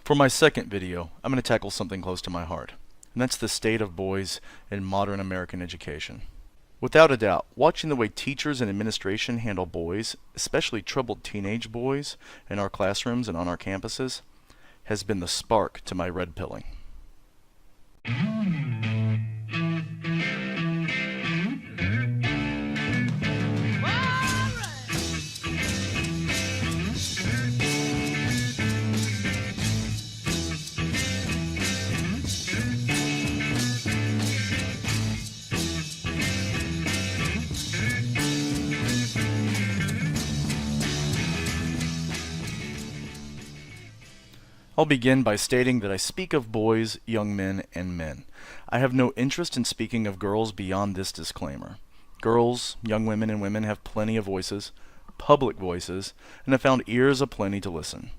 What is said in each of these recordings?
For my second video, I'm going to tackle something close to my heart, and that's the state of boys in modern American education. Without a doubt, watching the way teachers and administration handle boys, especially troubled teenage boys, in our classrooms and on our campuses, has been the spark to my red pilling. I'll begin by stating that I speak of boys, young men, and men. I have no interest in speaking of girls beyond this disclaimer. Girls, young women, and women have plenty of voices, public voices, and have found ears aplenty to listen.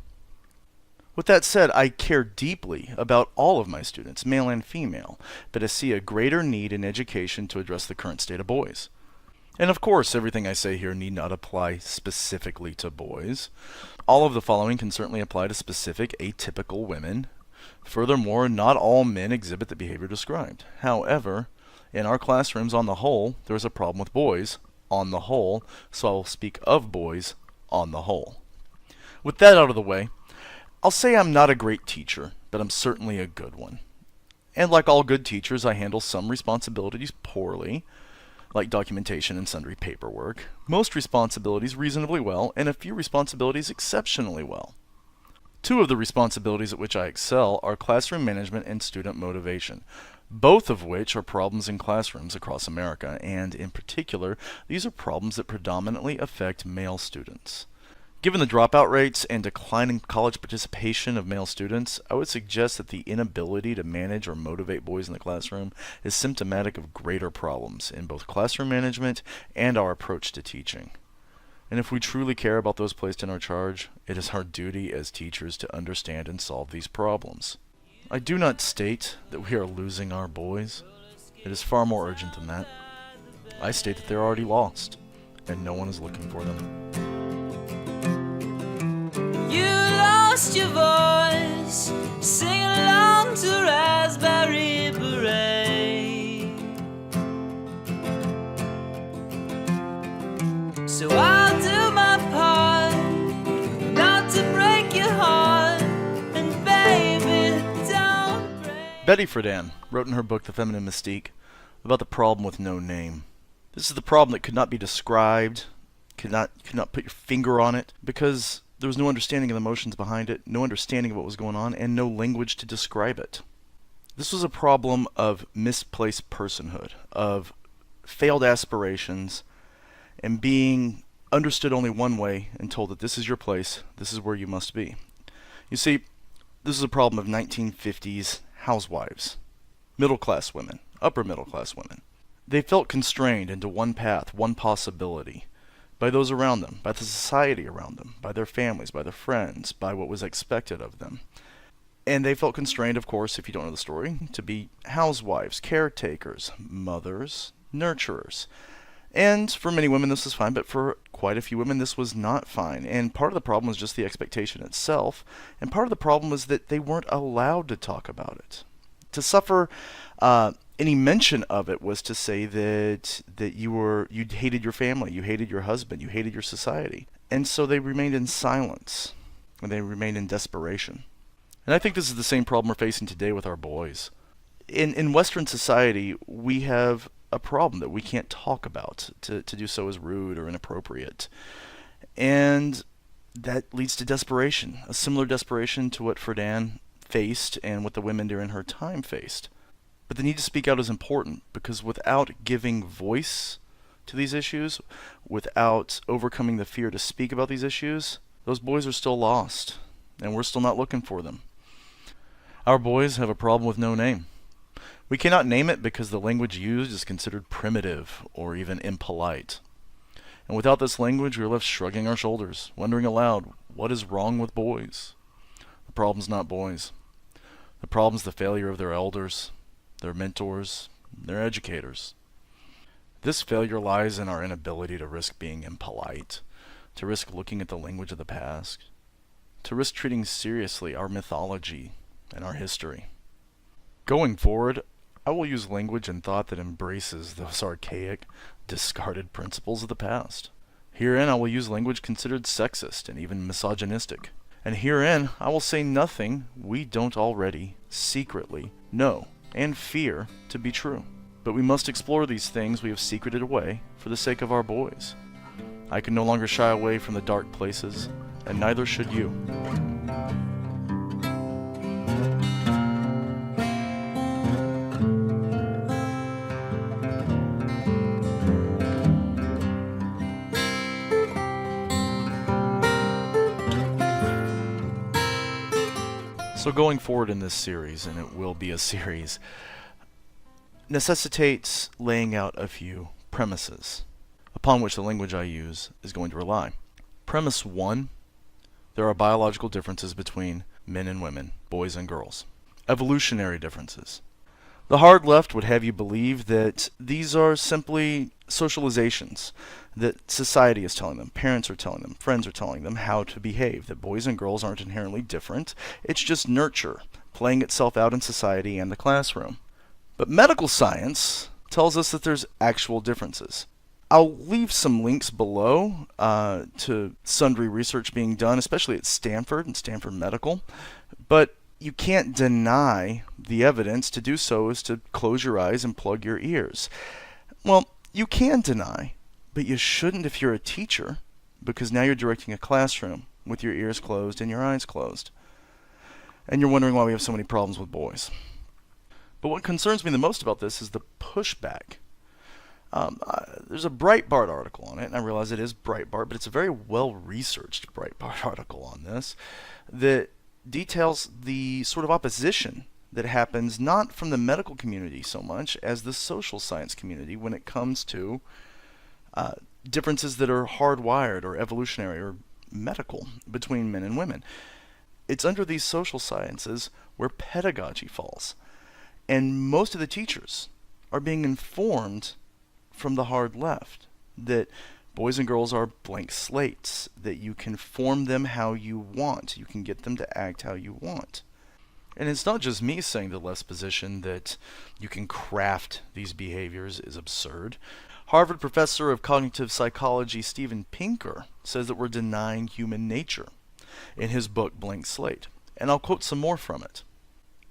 With that said, I care deeply about all of my students, male and female, but I see a greater need in education to address the current state of boys. And of course, everything I say here need not apply specifically to boys. All of the following can certainly apply to specific atypical women. Furthermore, not all men exhibit the behavior described. However, in our classrooms on the whole, there is a problem with boys on the whole, so I will speak of boys on the whole. With that out of the way, I'll say I'm not a great teacher, but I'm certainly a good one. And like all good teachers, I handle some responsibilities poorly, like documentation and sundry paperwork, most responsibilities reasonably well, and a few responsibilities exceptionally well. Two of the responsibilities at which I excel are classroom management and student motivation, both of which are problems in classrooms across America, and in particular, these are problems that predominantly affect male students. Given the dropout rates and declining college participation of male students, I would suggest that the inability to manage or motivate boys in the classroom is symptomatic of greater problems in both classroom management and our approach to teaching. And if we truly care about those placed in our charge, it is our duty as teachers to understand and solve these problems. I do not state that we are losing our boys. It is far more urgent than that. I state that they're already lost, and no one is looking for them. You lost your voice, sing along to Raspberry Beret. So I'll do my part, not to break your heart, and baby, don't break. Betty Friedan wrote in her book The Feminine Mystique about the problem with no name. This is the problem that could not be described, could not put your finger on it, because there was no understanding of the emotions behind it, no understanding of what was going on, and no language to describe it. This was a problem of misplaced personhood, of failed aspirations, and being understood only one way and told that this is your place, this is where you must be. You see, this is a problem of 1950s housewives, middle-class women, upper-middle-class women. They felt constrained into one path, one possibility, by those around them, by the society around them, by their families, by their friends, by what was expected of them. And they felt constrained, of course, if you don't know the story, to be housewives, caretakers, mothers, nurturers. And for many women this was fine, but for quite a few women this was not fine. And part of the problem was just the expectation itself, and part of the problem was that they weren't allowed to talk about it. To suffer any mention of it was to say that you hated your family, you hated your husband, you hated your society. And so they remained in silence, and they remained in desperation. And I think this is the same problem we're facing today with our boys. In Western society, we have a problem that we can't talk about. To do so is rude or inappropriate. And that leads to desperation, a similar desperation to what Friedan faced and what the women during her time faced. But the need to speak out is important, because without giving voice to these issues, without overcoming the fear to speak about these issues, those boys are still lost, and we're still not looking for them. Our boys have a problem with no name. We cannot name it because the language used is considered primitive or even impolite. And without this language, we are left shrugging our shoulders, wondering aloud, what is wrong with boys? The problem's not boys. The problem's the failure of their elders, their mentors, their educators. This failure lies in our inability to risk being impolite, to risk looking at the language of the past, to risk treating seriously our mythology and our history. Going forward, I will use language and thought that embraces those archaic, discarded principles of the past. Herein, I will use language considered sexist and even misogynistic. And herein, I will say nothing we don't already secretly know and fear to be true. But we must explore these things we have secreted away for the sake of our boys. I can no longer shy away from the dark places, and neither should you. So going forward in this series, and it will be a series, necessitates laying out a few premises upon which the language I use is going to rely. Premise 1, there are biological differences between men and women, boys and girls. Evolutionary differences. The hard left would have you believe that these are simply socializations, that society is telling them, parents are telling them, friends are telling them how to behave, that boys and girls aren't inherently different, it's just nurture, playing itself out in society and the classroom. But medical science tells us that there's actual differences. I'll leave some links below to sundry research being done, especially at Stanford and Stanford Medical, but you can't deny the evidence. To do so is to close your eyes and plug your ears. Well, you can deny, but you shouldn't if you're a teacher, because now you're directing a classroom with your ears closed and your eyes closed. And you're wondering why we have so many problems with boys. But what concerns me the most about this is the pushback. There's a Breitbart article on it, and I realize it is Breitbart, but it's a very well-researched Breitbart article on this that details the sort of opposition that happens not from the medical community so much as the social science community when it comes to differences that are hardwired or evolutionary or medical between men and women. It's under these social sciences where pedagogy falls. And most of the teachers are being informed from the hard left that boys and girls are blank slates, that you can form them how you want, you can get them to act how you want. And it's not just me saying the left's position that you can craft these behaviors is absurd. Harvard professor of cognitive psychology Steven Pinker says that we're denying human nature in his book Blank Slate, and I'll quote some more from it.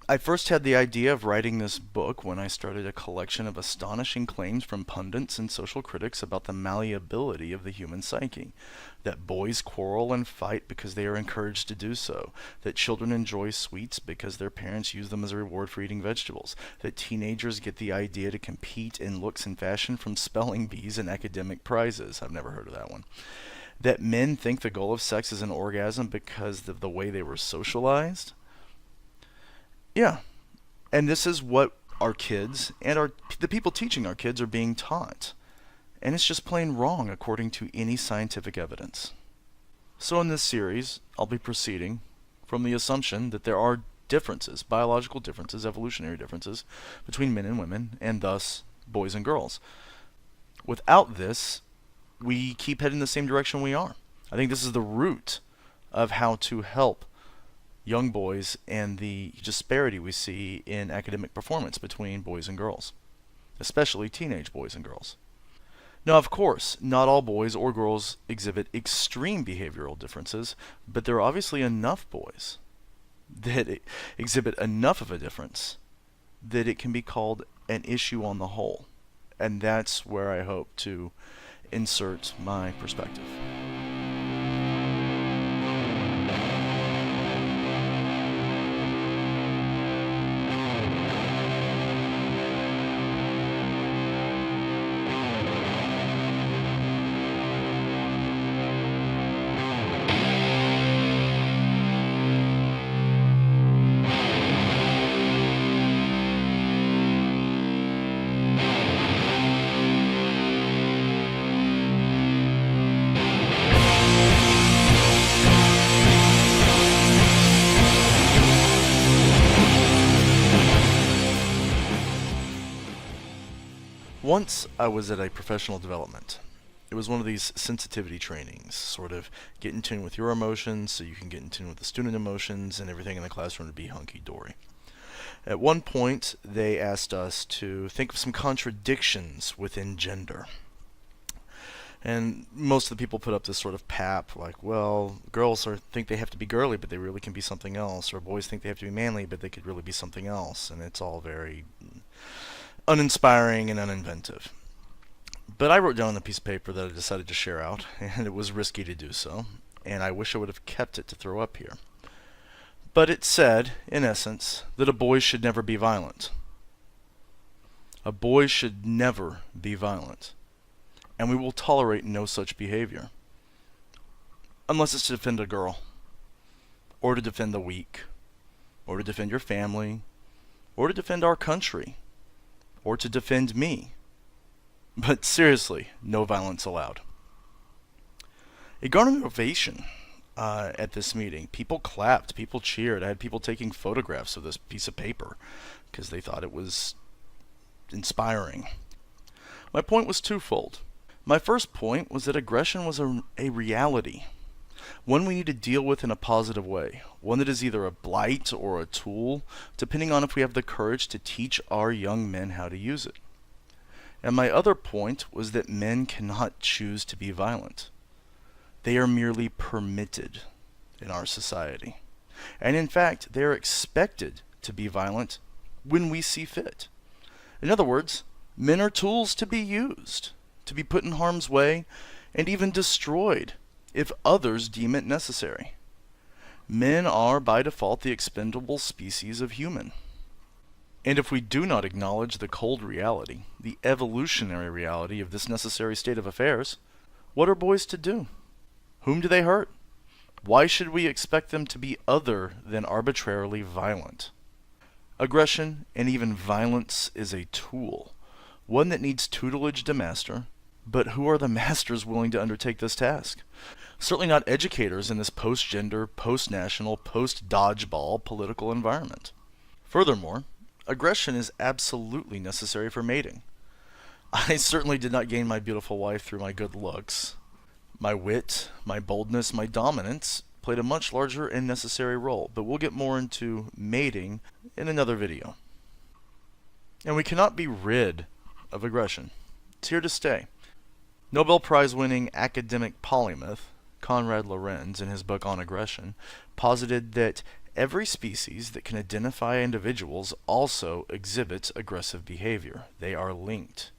I first had the idea of writing this book when I started a collection of astonishing claims from pundits and social critics about the malleability of the human psyche, that boys quarrel and fight because they are encouraged to do so, that children enjoy sweets because their parents use them as a reward for eating vegetables, that teenagers get the idea to compete in looks and fashion from spelling bees and academic prizes. I've never heard of that one. That men think the goal of sex is an orgasm because of the way they were socialized. Yeah, and this is what our kids and the people teaching our kids are being taught. And it's just plain wrong according to any scientific evidence. So in this series, I'll be proceeding from the assumption that there are differences, biological differences, evolutionary differences, between men and women, and thus boys and girls. Without this, we keep heading the same direction we are. I think this is the root of how to help young boys and the disparity we see in academic performance between boys and girls, especially teenage boys and girls. Now, of course, not all boys or girls exhibit extreme behavioral differences, but there are obviously enough boys that exhibit enough of a difference that it can be called an issue on the whole. And that's where I hope to insert my perspective. Once I was at a professional development, It was one of these sensitivity trainings, sort of get in tune with your emotions so you can get in tune with the student emotions and everything in the classroom to be hunky-dory. At one point, they asked us to think of some contradictions within gender. And most of the people put up this sort of pap, like, well, girls think they have to be girly, but they really can be something else, or boys think they have to be manly, but they could really be something else, and it's all very uninspiring and uninventive. But I wrote down on a piece of paper that I decided to share out, and it was risky to do so, and I wish I would have kept it to throw up here. But it said, in essence, that a boy should never be violent. A boy should never be violent. And we will tolerate no such behavior. Unless it's to defend a girl, or to defend the weak, or to defend your family, or to defend our country, or to defend me. But seriously, no violence allowed. It garnered an ovation at this meeting. People clapped, people cheered. I had people taking photographs of this piece of paper because they thought it was inspiring. My point was twofold. My first point was that aggression was a reality, one we need to deal with in a positive way, one that is either a blight or a tool, depending on if we have the courage to teach our young men how to use it. And my other point was that men cannot choose to be violent. They are merely permitted in our society. And in fact, they are expected to be violent when we see fit. In other words, men are tools to be used, to be put in harm's way, and even destroyed if others deem it necessary. Men are, by default, the expendable species of human. And if we do not acknowledge the cold reality, the evolutionary reality of this necessary state of affairs, what are boys to do? Whom do they hurt? Why should we expect them to be other than arbitrarily violent? Aggression, and even violence, is a tool, one that needs tutelage to master, but who are the masters willing to undertake this task? Certainly not educators in this post-gender, post-national, post-dodgeball political environment. Furthermore, aggression is absolutely necessary for mating. I certainly did not gain my beautiful wife through my good looks. My wit, my boldness, my dominance played a much larger and necessary role, but we'll get more into mating in another video. And we cannot be rid of aggression. It's here to stay. Nobel Prize-winning academic polymath Konrad Lorenz, in his book on aggression, posited that every species that can identify individuals also exhibits aggressive behavior. They are linked.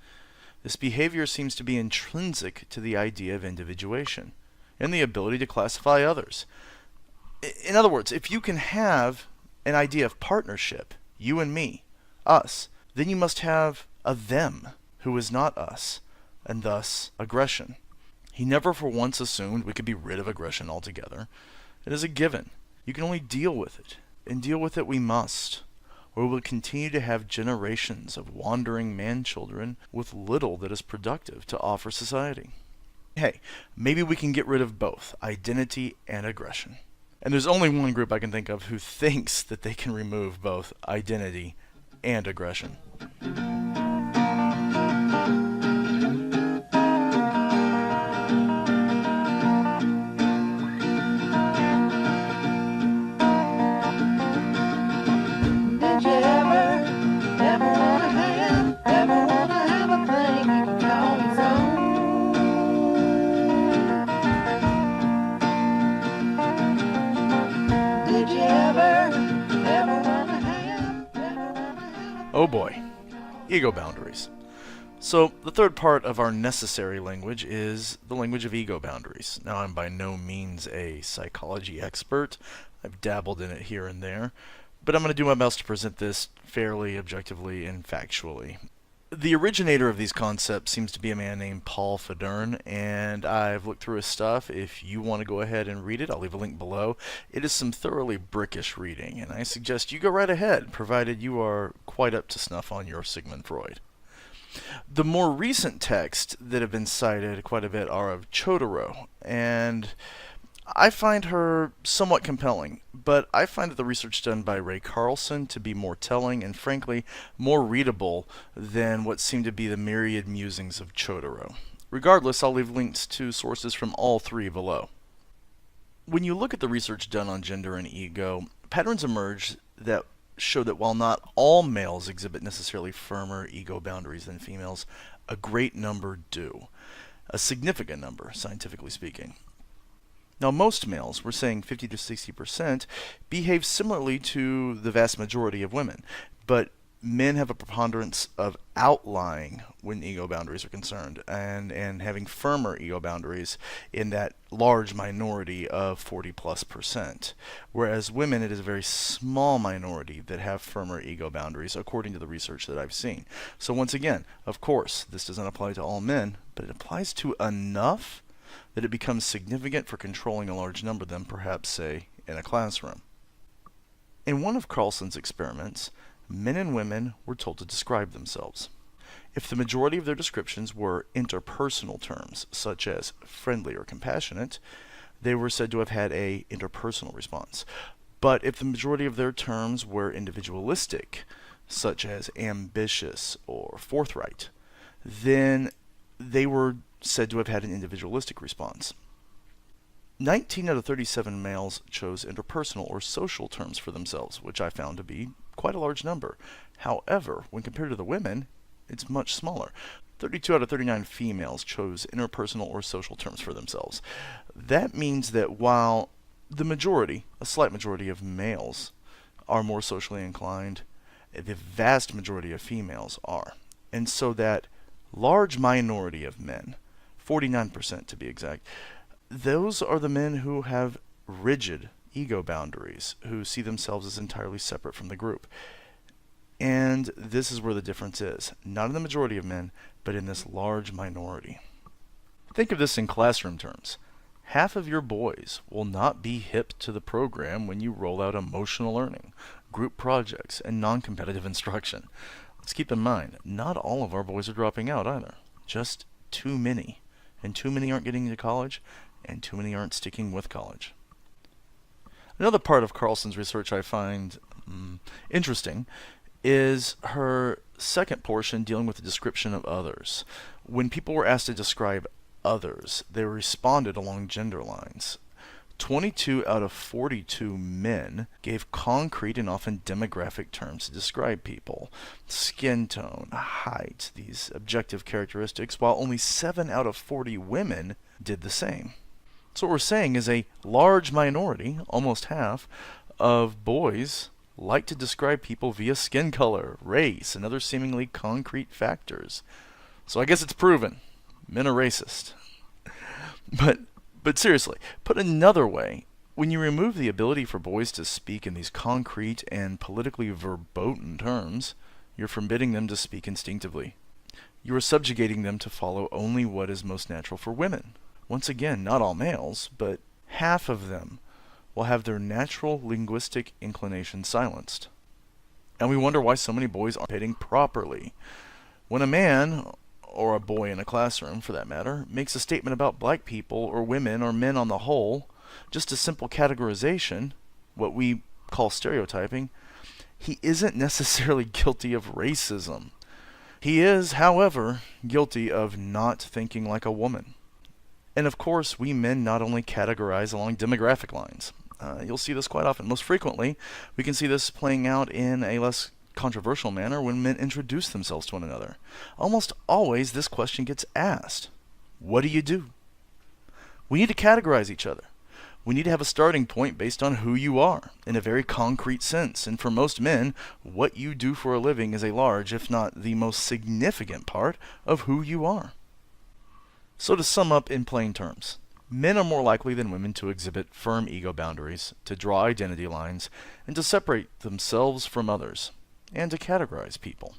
This behavior seems to be intrinsic to the idea of individuation and the ability to classify others. In other words, if you can have an idea of partnership, you and me, us, then you must have a them who is not us, and thus aggression. He never for once assumed we could be rid of aggression altogether. It is a given. You can only deal with it, and deal with it we must, or we will continue to have generations of wandering man-children with little that is productive to offer society. Hey, maybe we can get rid of both identity and aggression. And there's only one group I can think of who thinks that they can remove both identity and aggression. Oh boy, ego boundaries. So the third part of our necessary language is the language of ego boundaries. Now, I'm by no means a psychology expert. I've dabbled in it here and there, but I'm going to do my best to present this fairly, objectively, and factually. The originator of these concepts seems to be a man named Paul Federn, and I've looked through his stuff. If you want to go ahead and read it, I'll leave a link below. It is some thoroughly brickish reading, and I suggest you go right ahead, provided you are quite up to snuff on your Sigmund Freud. The more recent texts that have been cited quite a bit are of Chodorow, and I find her somewhat compelling, but I find that the research done by Rae Carlson to be more telling and, frankly, more readable than what seem to be the myriad musings of Chodorow. Regardless, I'll leave links to sources from all three below. When you look at the research done on gender and ego, patterns emerge that show that while not all males exhibit necessarily firmer ego boundaries than females, a great number do. A significant number, scientifically speaking. Now, most males, we're saying 50 to 60%, behave similarly to the vast majority of women, but men have a preponderance of outlying when ego boundaries are concerned, and having firmer ego boundaries in that large minority of 40+%. Whereas women, it is a very small minority that have firmer ego boundaries, according to the research that I've seen. So once again, of course, this doesn't apply to all men, but it applies to enough that it becomes significant for controlling a large number of them, perhaps, say, in a classroom. In one of Carlson's experiments, men and women were told to describe themselves. If the majority of their descriptions were interpersonal terms, such as friendly or compassionate, they were said to have had a interpersonal response. But if the majority of their terms were individualistic, such as ambitious or forthright, then they were said to have had an individualistic response. 19 out of 37 males chose interpersonal or social terms for themselves, which I found to be quite a large number. However, when compared to the women, it's much smaller. 32 out of 39 females chose interpersonal or social terms for themselves. That means that while the majority, a slight majority of males, are more socially inclined, the vast majority of females are. And so that large minority of men, 49% to be exact, those are the men who have rigid ego boundaries, who see themselves as entirely separate from the group. And this is where the difference is. Not in the majority of men, but in this large minority. Think of this in classroom terms. Half of your boys will not be hip to the program when you roll out emotional learning, group projects, and non-competitive instruction. Let's keep in mind, not all of our boys are dropping out either. Just too many. And too many aren't getting into college, and too many aren't sticking with college. Another part of Carlson's research I find interesting is her second portion dealing with the description of others. When people were asked to describe others, they responded along gender lines. 22 out of 42 men gave concrete and often demographic terms to describe people. Skin tone, height, these objective characteristics, while only 7 out of 40 women did the same. So what we're saying is a large minority, almost half, of boys like to describe people via skin color, race, and other seemingly concrete factors. So I guess it's proven. Men are racist. But seriously, put another way, when you remove the ability for boys to speak in these concrete and politically verboten terms, you're forbidding them to speak instinctively. You are subjugating them to follow only what is most natural for women. Once again, not all males, but half of them will have their natural linguistic inclination silenced. And we wonder why so many boys aren't participating properly. When a man, or a boy in a classroom for that matter, makes a statement about black people or women or men on the whole, just a simple categorization, what we call stereotyping, he isn't necessarily guilty of racism. He is, however, guilty of not thinking like a woman. And of course, we men not only categorize along demographic lines. You'll see this quite often. Most frequently, we can see this playing out in a less controversial manner when men introduce themselves to one another. Almost always this question gets asked. What do you do? We need to categorize each other. We need to have a starting point based on who you are, in a very concrete sense. And for most men, what you do for a living is a large, if not the most significant part of who you are. So to sum up in plain terms, men are more likely than women to exhibit firm ego boundaries, to draw identity lines, and to separate themselves from others, and to categorize people.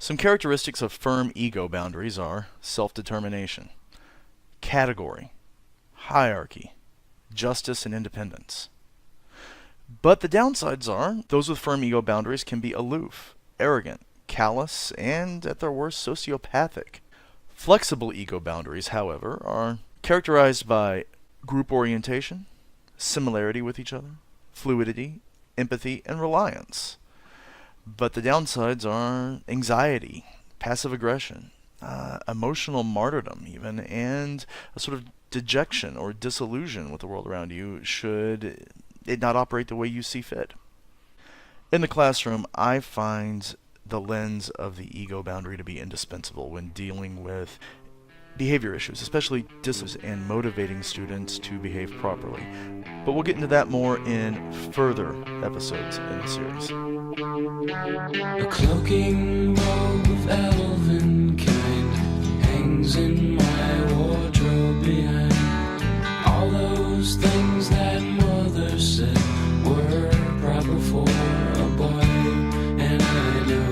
Some characteristics of firm ego boundaries are self-determination, category, hierarchy, justice, and independence. But the downsides are, those with firm ego boundaries can be aloof, arrogant, callous, and at their worst, sociopathic. Flexible ego boundaries, however, are characterized by group orientation, similarity with each other, fluidity, empathy, and reliance. But the downsides are anxiety, passive aggression, emotional martyrdom even, and a sort of dejection or disillusion with the world around you should it not operate the way you see fit. In the classroom, I find the lens of the ego boundary to be indispensable when dealing with behavior issues, especially disciplines and motivating students to behave properly. But we'll get into that more in further episodes in the series. A cloaking robe of elven kind hangs in my wardrobe behind all those things that mother said were proper for a boy, and I know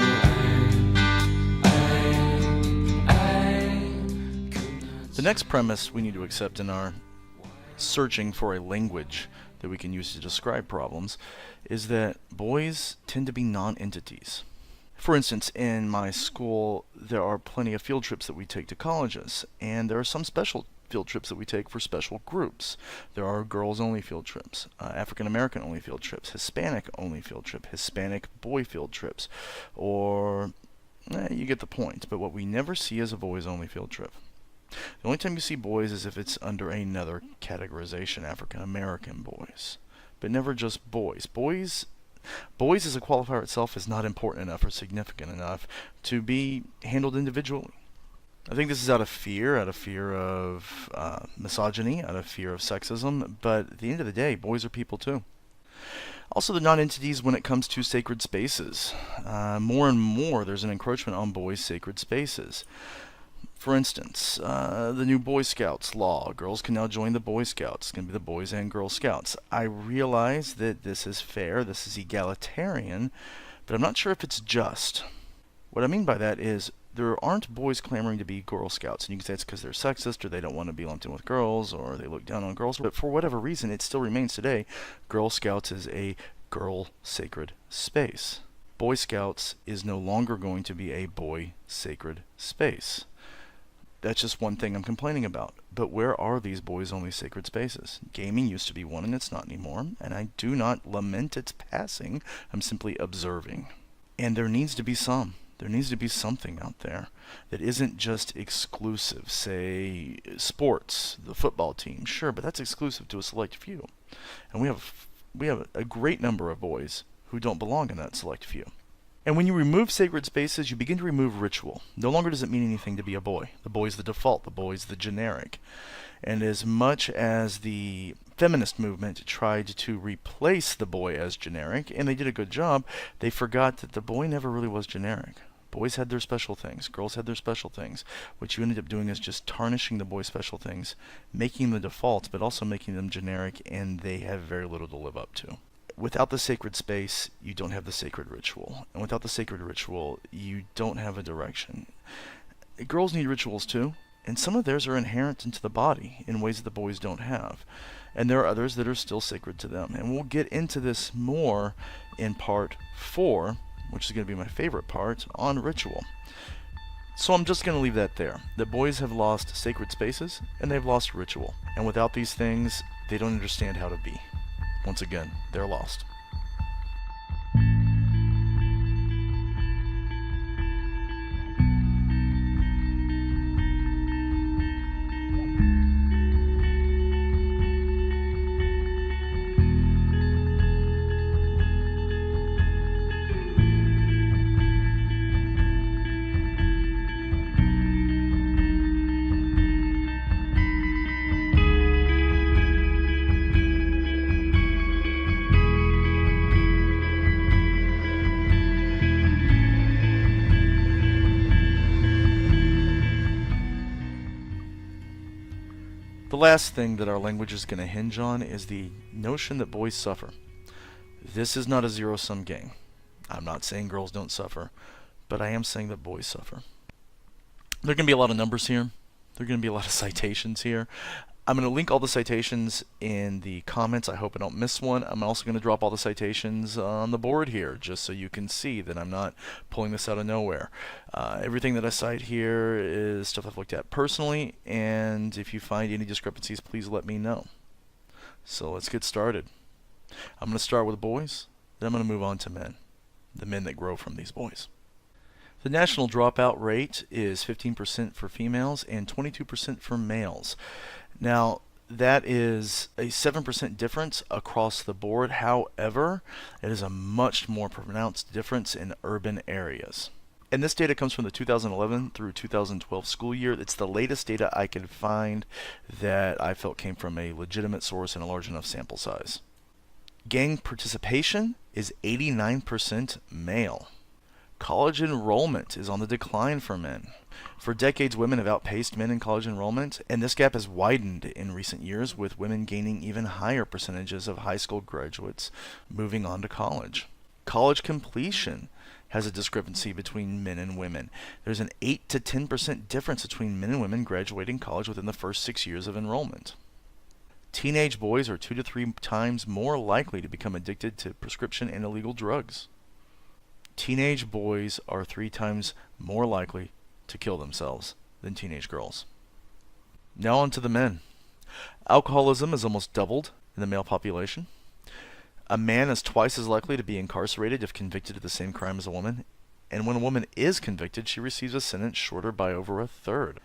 the next premise we need to accept in our searching for a language that we can use to describe problems is that boys tend to be non-entities. For instance, in my school, there are plenty of field trips that we take to colleges, and there are some special field trips that we take for special groups. There are girls-only field trips, African-American-only field trips, Hispanic-only field trip, Hispanic boy field trips, or you get the point. But what we never see is a boys-only field trip. The only time you see boys is if it's under another categorization, African-American boys, but never just boys. Boys as a qualifier itself is not important enough or significant enough to be handled individually. I think this is out of fear of misogyny, out of fear of sexism, but at the end of the day, boys are people too. Also, the non-entities when it comes to sacred spaces. More and more, there's an encroachment on boys' sacred spaces. For instance, the new Boy Scouts law. Girls can now join the Boy Scouts. It's going to be the Boys and Girl Scouts. I realize that this is fair, this is egalitarian, but I'm not sure if it's just. What I mean by that is there aren't boys clamoring to be Girl Scouts, and you can say it's because they're sexist or they don't want to be lumped in with girls or they look down on girls, but for whatever reason, it still remains today. Girl Scouts is a girl sacred space. Boy Scouts is no longer going to be a boy sacred space. That's just one thing I'm complaining about. But where are these boys-only sacred spaces? Gaming used to be one, and it's not anymore. And I do not lament its passing. I'm simply observing. And there needs to be some. There needs to be something out there that isn't just exclusive. Say, sports, the football team. Sure, but that's exclusive to a select few. And we have a great number of boys who don't belong in that select few. And when you remove sacred spaces, you begin to remove ritual. No longer does it mean anything to be a boy. The boy's the default. The boy's the generic. And as much as the feminist movement tried to replace the boy as generic, and they did a good job, they forgot that the boy never really was generic. Boys had their special things. Girls had their special things. What you ended up doing is just tarnishing the boys' special things, making them the default, but also making them generic, and they have very little to live up to. Without the sacred space, you don't have the sacred ritual. And without the sacred ritual, you don't have a direction. Girls need rituals too, and some of theirs are inherent into the body in ways that the boys don't have. And there are others that are still sacred to them. And we'll get into this more in part 4, which is going to be my favorite part, on ritual. So I'm just going to leave that there. The boys have lost sacred spaces, and they've lost ritual. And without these things, they don't understand how to be. Once again, they're lost. The last thing that our language is going to hinge on is the notion that boys suffer. This is not a zero-sum game. I'm not saying girls don't suffer, but I am saying that boys suffer. There are going to be a lot of numbers here. There are going to be a lot of citations here. I'm going to link all the citations in the comments. I hope I don't miss one. I'm also going to drop all the citations on the board here, just so you can see that I'm not pulling this out of nowhere. Everything that I cite here is stuff I've looked at personally, and if you find any discrepancies, please let me know. So let's get started. I'm going to start with boys, then I'm going to move on to men, the men that grow from these boys. The national dropout rate is 15% for females and 22% for males. Now, that is a 7% difference across the board. However, it is a much more pronounced difference in urban areas. And this data comes from the 2011 through 2012 school year. It's the latest data I could find that I felt came from a legitimate source and a large enough sample size. Gang participation is 89% male. College enrollment is on the decline for men. For decades, women have outpaced men in college enrollment, and this gap has widened in recent years, with women gaining even higher percentages of high school graduates moving on to college. College completion has a discrepancy between men and women. There's an 8 to 10% difference between men and women graduating college within the first 6 years of enrollment. Teenage boys are 2 to 3 times more likely to become addicted to prescription and illegal drugs. Teenage boys are 3 times more likely to kill themselves than teenage girls. Now on to the men. Alcoholism has almost doubled in the male population. A man is twice as likely to be incarcerated if convicted of the same crime as a woman, and when a woman is convicted, she receives a sentence shorter by over a third.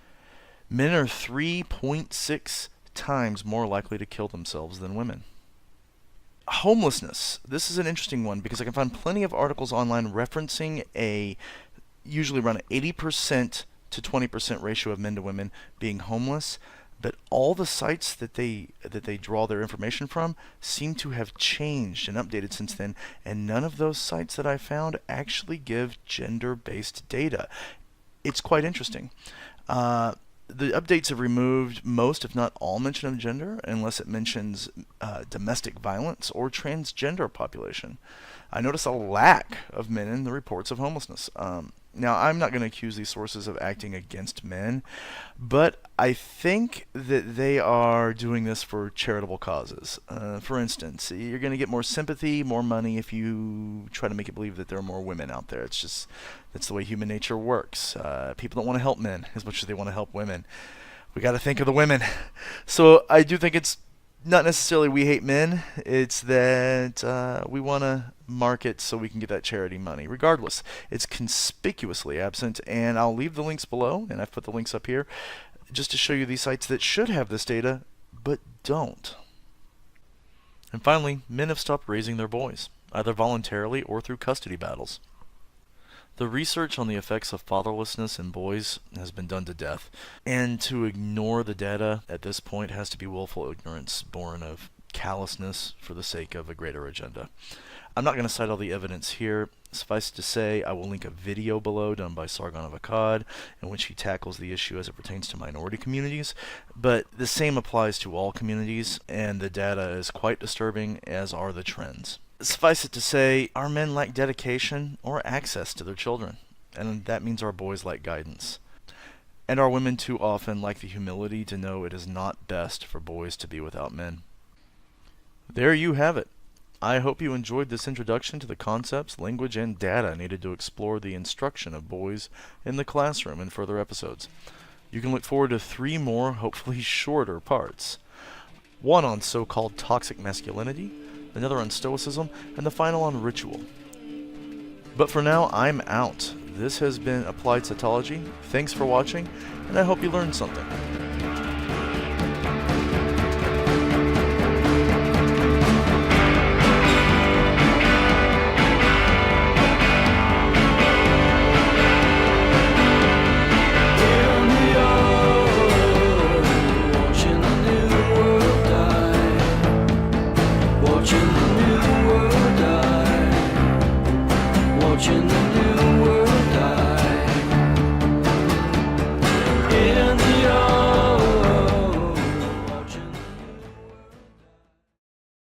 Men are 3.6 times more likely to kill themselves than women. Homelessness. This is an interesting one because I can find plenty of articles online referencing usually around an 80% to 20% ratio of men to women being homeless, but all the sites that they draw their information from seem to have changed and updated since then, and none of those sites that I found actually give gender-based data. It's quite interesting. The updates have removed most, if not all, mention of gender, unless it mentions domestic violence or transgender population. I notice a lack of men in the reports of homelessness. Now, I'm not going to accuse these sources of acting against men, but I think that they are doing this for charitable causes. For instance, you're going to get more sympathy, more money if you try to make it believe that there are more women out there. That's the way human nature works. People don't want to help men as much as they want to help women. We got to think of the women. So I do think it's not necessarily we hate men, it's that we want to market so we can get that charity money. Regardless, it's conspicuously absent, and I'll leave the links below, and I've put the links up here, just to show you these sites that should have this data, but don't. And finally, men have stopped raising their boys, either voluntarily or through custody battles. The research on the effects of fatherlessness in boys has been done to death, and to ignore the data at this point has to be willful ignorance born of callousness for the sake of a greater agenda. I'm not going to cite all the evidence here. Suffice to say, I will link a video below done by Sargon of Akkad in which he tackles the issue as it pertains to minority communities, but the same applies to all communities, and the data is quite disturbing, as are the trends. Suffice it to say, our men lack dedication or access to their children, and that means our boys lack guidance. And our women too often lack the humility to know it is not best for boys to be without men. There you have it. I hope you enjoyed this introduction to the concepts, language, and data needed to explore the instruction of boys in the classroom in further episodes. You can look forward to 3 more, hopefully shorter parts. One on so-called toxic masculinity, another on stoicism, and the final on ritual. But for now, I'm out. This has been Applied Cytology. Thanks for watching, and I hope you learned something. Watching